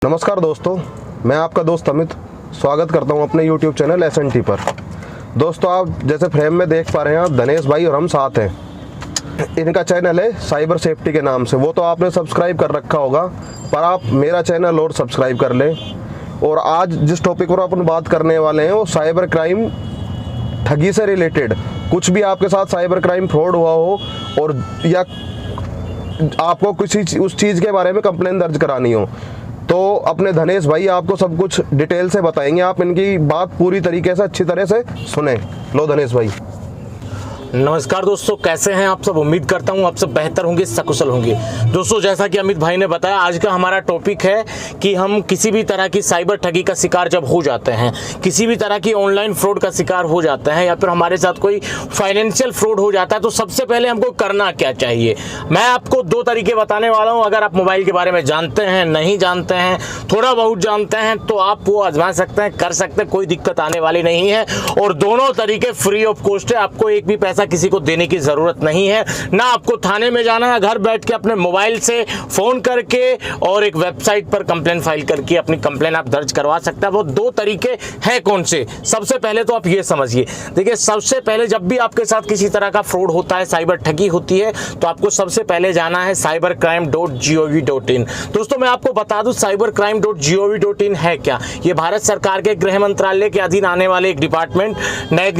नमस्कार दोस्तों, मैं आपका दोस्त अमित स्वागत करता हूं अपने YouTube चैनल SNT पर। दोस्तों, आप जैसे फ्रेम में देख पा रहे हैं, आप धनेश भाई और हम साथ हैं। इनका चैनल है साइबर सेफ्टी के नाम से, वो तो आपने सब्सक्राइब कर रखा होगा, पर आप मेरा चैनल और सब्सक्राइब कर लें। और आज जिस टॉपिक पर अपन बात करने वाले हैं वो साइबर क्राइम ठगी से रिलेटेड। कुछ भी आपके साथ साइबर क्राइम फ्रॉड हुआ हो और या आपको किसी उस चीज़ के बारे में कंप्लेन दर्ज करानी हो, तो अपने धनेश भाई आपको सब कुछ डिटेल से बताएंगे। आप इनकी बात पूरी तरीके से अच्छी तरह से सुने। लो धनेश भाई। नमस्कार दोस्तों, कैसे हैं आप सब। उम्मीद करता हूं आप सब बेहतर होंगे, सकुशल होंगे। दोस्तों, जैसा कि अमित भाई ने बताया, आज का हमारा टॉपिक है कि हम किसी भी तरह की साइबर ठगी का शिकार जब हो जाते हैं, किसी भी तरह की ऑनलाइन फ्रॉड का शिकार हो जाते हैं, या फिर हमारे साथ कोई फाइनेंशियल फ्रॉड हो जाता है, तो सबसे पहले हमको करना क्या चाहिए। मैं आपको दो तरीके बताने वाला हूं। अगर आप मोबाइल के बारे में जानते हैं, नहीं जानते हैं, थोड़ा बहुत जानते हैं, तो आप वो आजमा सकते हैं, कर सकते हैं, कोई दिक्कत आने वाली नहीं है। और दोनों तरीके फ्री ऑफ कॉस्ट है, आपको एक भी पैसा किसी को देने की जरूरत नहीं है। ना आपको थाने में जाना है, घर बैठ के अपने मोबाइल से फोन करके और एक वेबसाइट पर कंप्लेन फाइल करके अपनी कंप्लेन आप दर्ज करवा सकते हैं। वो दो तरीके हैं कौन से। सबसे पहले तो आप ये समझिए, देखिए, सबसे पहले जब भी आपके साथ किसी तरह का फ्रॉड होता है, साइबर ठगी होती है, तो आपको सबसे पहले जाना है cybercrime.gov.in। दोस्तों, मैं आपको बता दूं cybercrime.gov.in है क्या। ये भारत सरकार के गृह मंत्रालय के अधीन आने वाले एक डिपार्टमेंट,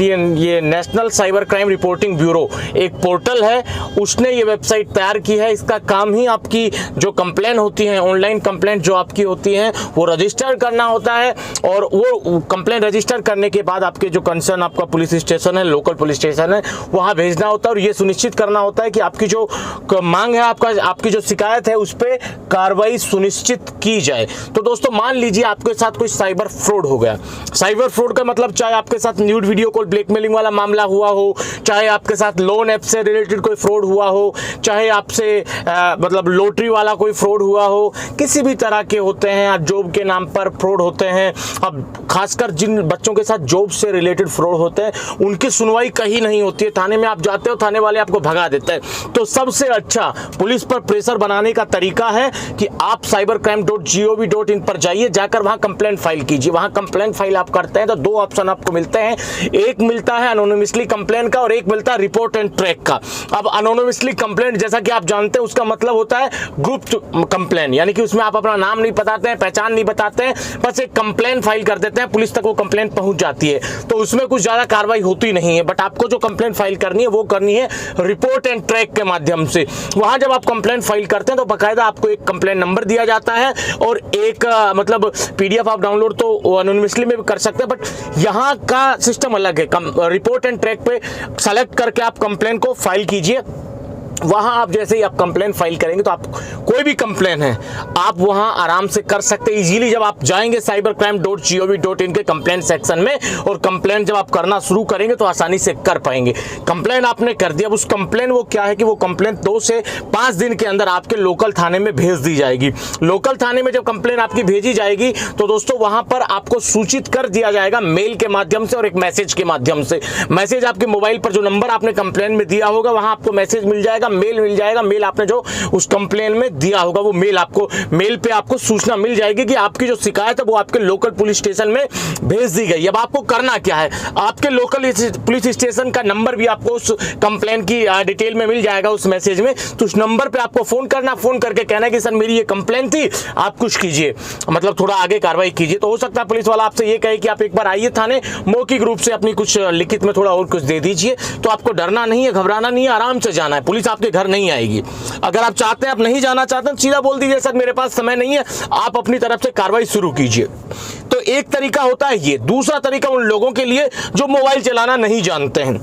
ये national cyber crime reporting bureau एक पोर्टल है, उसने ये वेबसाइट तैयार की है। इसका काम ही आपकी जो कंप्लेन होती है, ऑनलाइन कंप्लेंट जो आपकी होती है, वो रजिस्टर करना होता है। और वो कंप्लेन रजिस्टर करने के बाद आपके जो कंसर्न आपका पुलिस स्टेशन है, लोकल पुलिस स्टेशन है, वहां भेजना होता है। और ये सुनिश्चित करना होता है कि आपकी जो मांग है, आपकी जो शिकायत है, उस पर कार्रवाई सुनिश्चित की जाए। तो दोस्तों, मान लीजिए आपके साथ कोई साइबर फ्रॉड हो गया। साइबर फ्रॉड का मतलब चाहे आपके साथ न्यूड वीडियो कॉल ब्लैकमेलिंग वाला मामला हुआ हो, चाहे आपके साथ लोन ऐप से रिलेटेड कोई फ्रॉड हुआ हो, चाहे आपसे मतलब लॉटरी वाला कोई फ्रॉड हुआ हो, किसी भी तरह के होते हैं, जॉब के नाम पर फ्रॉड होते हैं। अब खासकर जिन बच्चों के साथ जॉब से रिलेटेड फ्रॉड होते हैं, उनकी सुनवाई कहीं नहीं होती है। थाने में आप जाते हो, थाने वाले आपको भगा देते हैं। तो सबसे अच्छा पुलिस पर प्रेशर बनाने का तरीका है कि आप cybercrime.gov.in पर जाइए, जाकर वहां कंप्लेंट फाइल कीजिए। वहां कंप्लेंट फाइल आप करते हैं तो दो ऑप्शन आपको मिलते हैं। एक मिलता है अनोनिमसली कंप्लेन का और एक मिलता है रिपोर्ट एंड ट्रैक का। अब अनोनिमसली कंप्लेंट, जैसा कि आप जानते हैं, उसका मतलब होता है गुप्त कंप्लेन, यानी कि उसमें आप अपना नाम नहीं बताते हैं, पहचान नहीं बताते हैं, बस एक कंप्लेन फाइल कर देते हैं, पुलिस तक वो कंप्लेन पहुंच जाती है। तो उसमें कुछ ज्यादा कार्रवाई होती नहीं है। बट आपको जो कंप्लेन फाइल करनी है वो करनी है रिपोर्ट एंड ट्रैक के माध्यम से। वहां जब आप कंप्लेन फाइल करते हैं तो बाकायदा आपको एक कंप्लेन नंबर दिया जाता है और एक मतलब PDF आप डाउनलोड तो अनोनिमसली में भी कर सकते हैं, बट यहाँ का सिस्टम अलग है। रिपोर्ट एंड ट्रैक पे सेलेक्ट करके आप कंप्लेन को फाइल कीजिए। वहां आप जैसे ही आप कंप्लेन फाइल करेंगे तो आप कोई भी कंप्लेन है आप वहां आराम से कर सकते हैं इजीली। जब आप जाएंगे cybercrime.gov.in के कंप्लेन सेक्शन में और कंप्लेन जब आप करना शुरू करेंगे तो आसानी से कर पाएंगे। कंप्लेन आपने कर दिया, अब उस कंप्लेन वो क्या है कि वो कंप्लेन 2 से 5 दिन के अंदर आपके लोकल थाने में भेज दी जाएगी। लोकल थाने में जब कंप्लेन आपकी भेजी जाएगी तो दोस्तों वहां पर आपको सूचित कर दिया जाएगा मेल के माध्यम से और एक मैसेज के माध्यम से। मैसेज आपके मोबाइल पर जो नंबर आपने कंप्लेन में दिया होगा वहां आपको मैसेज मिल जाएगा, मेल मिल जाएगा। मेल आपने जो उस कंप्लेन में दिया होगा वो मेल पे आपको सूचना मिल जाएगी कि आपकी जो शिकायत है वो आपके लोकल पुलिस स्टेशन में भेज दी गई। अब आपको करना क्या है, आपके लोकल पुलिस स्टेशन का नंबर भी आपको उस कंप्लेन की डिटेल में मिल जाएगा उस मैसेज में। तो उस नंबर पे आपको फोन करना, फोन करके कहना है कि सर मेरी ये कंप्लेन थी, आप कुछ कीजिए, मतलब थोड़ा आगे कार्रवाई कीजिए। तो हो सकता है पुलिस वाला आपसे ये कहे कि आप एक बार आइए थाने, मौखिक रूप से अपनी कुछ लिखित में थोड़ा और कुछ दे दीजिए। तो आपको डरना नहीं है, घबराना नहीं है, आराम से जाना है। पुलिस आपके घर नहीं आएगी। अगर आप चाहते हैं, आप नहीं जाना चाहते हैं, सीधा बोल दीजिए सर मेरे पास समय नहीं है, आप अपनी तरफ से कार्रवाई शुरू कीजिए। तो एक तरीका होता है ये। दूसरा तरीका उन लोगों के लिए जो मोबाइल चलाना नहीं जानते हैं।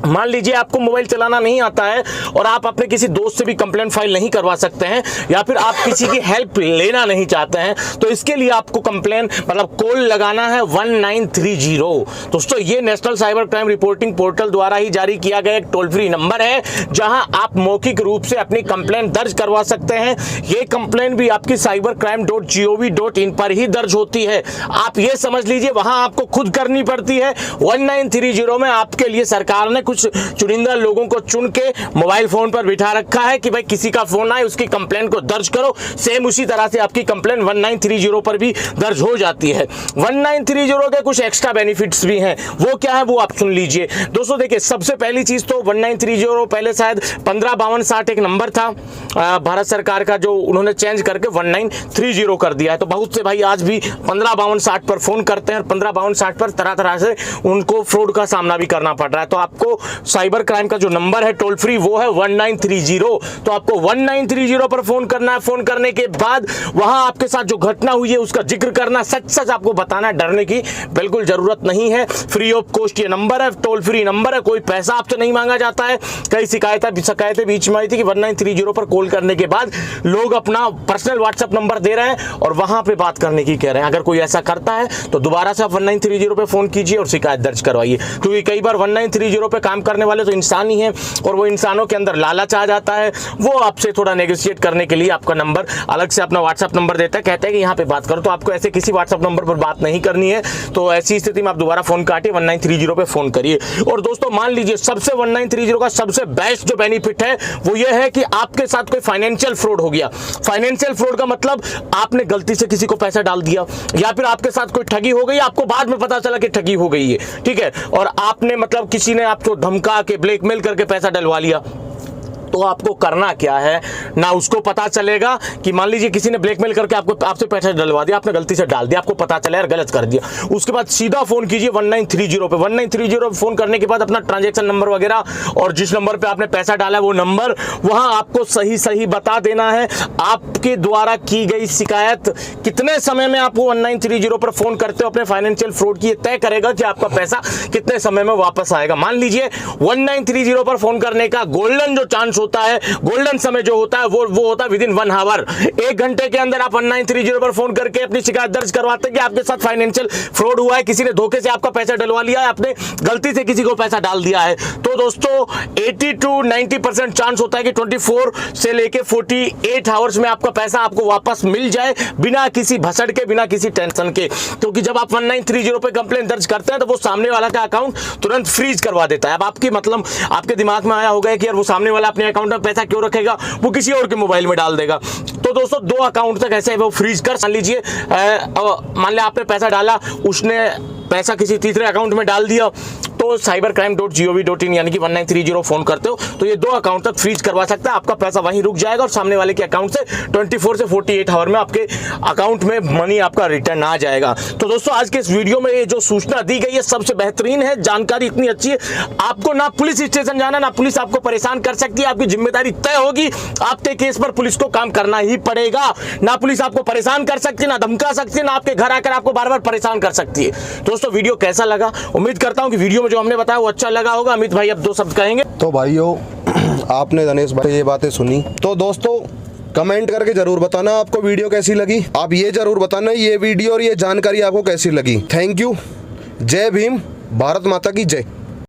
मान लीजिए आपको मोबाइल चलाना नहीं आता है और आप अपने किसी दोस्त से भी कंप्लेंट फाइल नहीं करवा सकते हैं, या फिर आप किसी की हेल्प लेना नहीं चाहते हैं, तो इसके लिए आपको कंप्लेन मतलब कॉल लगाना है 1930। दोस्तों, ये national cyber crime reporting portal द्वारा ही जारी किया गया एक टोल फ्री नंबर है, जहां आप मौखिक रूप से अपनी कंप्लेंट दर्ज करवा सकते हैं। ये कंप्लेंट भी आपकी cybercrime.gov.in पर ही दर्ज होती है। आप ये समझ लीजिए, वहां आपको खुद करनी पड़ती है। 1930 में आपके लिए सरकार ने कुछ कुछ चुनिंदा लोगों को चुन के मोबाइल फोन पर बिठा रखा है कि भाई किसी का फोन आए उसकी कंप्लेंट को दर्ज करो। सेम उसी तरह से आपकी कंप्लेंट 1930 पर भी दर्ज हो जाती है। 1930 के कुछ एक्स्ट्रा बेनिफिट्स भी हैं, वो क्या है वो आप सुन लीजिए। दोस्तों देखिए, सबसे पहली चीज तो 1930 पहले शायद 155260 एक नंबर था भारत सरकार का, जो उन्होंने चेंज करके 1930 कर दिया है। तो बहुत से भाई आज भी 155260 पर फोन करते हैं और 155260 पर तरह तरह से उनको फ्रॉड का सामना भी करना पड़ रहा है। तो आपको साइबर क्राइम का जो नंबर है टोल फ्री वो है 1930। तो आपको 1930 पर फोन करना है। फोन करने के बाद वहां आपके साथ जो घटना हुई है उसका जिक्र करना, सच सच आपको बताना है, डरने की बिल्कुल जरूरत नहीं है। फ्री ऑफ कॉस्ट ये नंबर है, टोल फ्री नंबर है, कोई पैसा आपसे नहीं मांगा जाता है। कई शिकायतें बीच में आई थी कि 1930 पर कॉल करने के बाद लोग अपना पर्सनल व्हाट्सएप नंबर दे रहे हैं और वहां पे बात करने की कह रहे हैं। अगर कोई ऐसा करता है तो दोबारा से आप 1930 पे फोन कीजिए और शिकायत दर्ज करवाइए, क्योंकि कई बार 1930 पे काम करने वाले तो इंसान ही हैं और वो इंसानों के अंदर लालच आ जाता है। वो आपसे थोड़ा नेगोशिएट करने के लिए आपका नंबर अलग से अपना व्हाट्सएप नंबर देता है, कहते हैं कि यहाँ पे बात करो। तो आपको ऐसे किसी व्हाट्सएप नंबर पर बात नहीं करनी है। तो ऐसी स्थिति में आप दोबारा फोन काटिए, 1930 पे फोन करिए। और दोस्तों मान लीजिए सबसे 1930 का सबसे बेस्ट जो बेनिफिट है वो ये है कि आपके साथ कोई फाइनेंशियल फ्रॉड हो गया। फाइनेंशियल फ्रॉड का मतलब आपने गलती से किसी को पैसा डाल दिया या फिर आपके साथ कोई ठगी हो गई, आपको बाद में पता चला कि ठगी हो गई है, ठीक है, और आपने मतलब किसी ने आपको धमका के ब्लैकमेल करके पैसा डलवा लिया। तो आपको करना क्या है ना, उसको पता चलेगा कि मान लीजिए किसी ने ब्लैकमेल करके आपसे पैसा डलवा दिया, आपने गलती से डाल दिया, आपको पता चला यार गलत कर दिया। उसके बाद सीधा फोन कीजिए 1930 पे। 1930 पे फोन करने के बाद अपना ट्रांजैक्शन नंबर वगैरह और जिस नंबर पे आपने पैसा डाला है वो नंबर वहां आपको सही सही बता देना है। आपके द्वारा की गई शिकायत कितने समय में आप 1930 पर फोन करते हो अपने फाइनेंशियल फ्रॉड की, तय करेगा कि आपका पैसा कितने समय में वापस आएगा। मान लीजिए 1930 पर फोन करने का गोल्डन जो चांस होता है, गोल्डन समय जो होता है वो होता है विदिन 1 आवर। 1 घंटे के अंदर आप 1930 पर फोन करके अपनी शिकायत दर्ज करवाते हैं कि आपके साथ फाइनेंशियल फ्रॉड हुआ है, किसी ने धोखे से आपका पैसा डलवा लिया है, आपने गलती से किसी को पैसा डाल दिया है। तो दोस्तों 80 to 90% चांस होता है कि 24 से लेके 48 आवर्स में आपका पैसा आपको वापस मिल जाए, बिना किसी भसड़ के, बिना किसी टेंशन के। क्योंकि जब आप 1930 पे कंप्लेंट दर्ज करते हैं तो वो सामने वाला का अकाउंट तुरंत फ्रीज करवा देता है। अब आपकी मतलब आपके दिमाग में आया होगा कि यार वो सामने वाला अपने अकाउंट में पैसा क्यों रखेगा, वो किसी और के मोबाइल में डाल देगा। तो दोस्तों 2 अकाउंट तक ऐसे वो फ्रीज कर, मान लीजिए मान लिया आपने पैसा डाला, उसने पैसा किसी तीसरे अकाउंट में डाल दिया, तो cybercrime.gov.in यानी कि 1930 फोन करते हो तो ये 2 अकाउंट तक फ्रीज करवा सकता है। आपका पैसा वहीं रुक जाएगा और सामने वाले के अकाउंट से 24 से 48 आवर में आपके अकाउंट में मनी आपका रिटर्न आ जाएगा। तो दोस्तों आज के इस वीडियो में ये जो सूचना दी गई है सबसे बेहतरीन है, जानकारी इतनी अच्छी है, आपको ना पुलिस स्टेशन जाना, ना पुलिस आपको परेशान कर सकती है, आपकी जिम्मेदारी तय होगी। आपके केस पर पुलिस को काम करना ही पड़ेगा। ना पुलिस आपको परेशान कर सकती है, ना धमका सकती है, ना आपके घर आकर आपको बार बार परेशान कर सकती है। दोस्तों वीडियो कैसा लगा, उम्मीद करता हूं कि वीडियो में जो हमने बताया वो अच्छा लगा होगा। अमित भाई अब 2 शब्द कहेंगे। तो भाइयों आपने दिनेश भाई ये बातें सुनी, तो दोस्तों कमेंट करके जरूर बताना आपको वीडियो कैसी लगी। आप ये जरूर बताना ये वीडियो और ये जानकारी आपको कैसी लगी। Thank you. जय भीम, भारत माता की जय।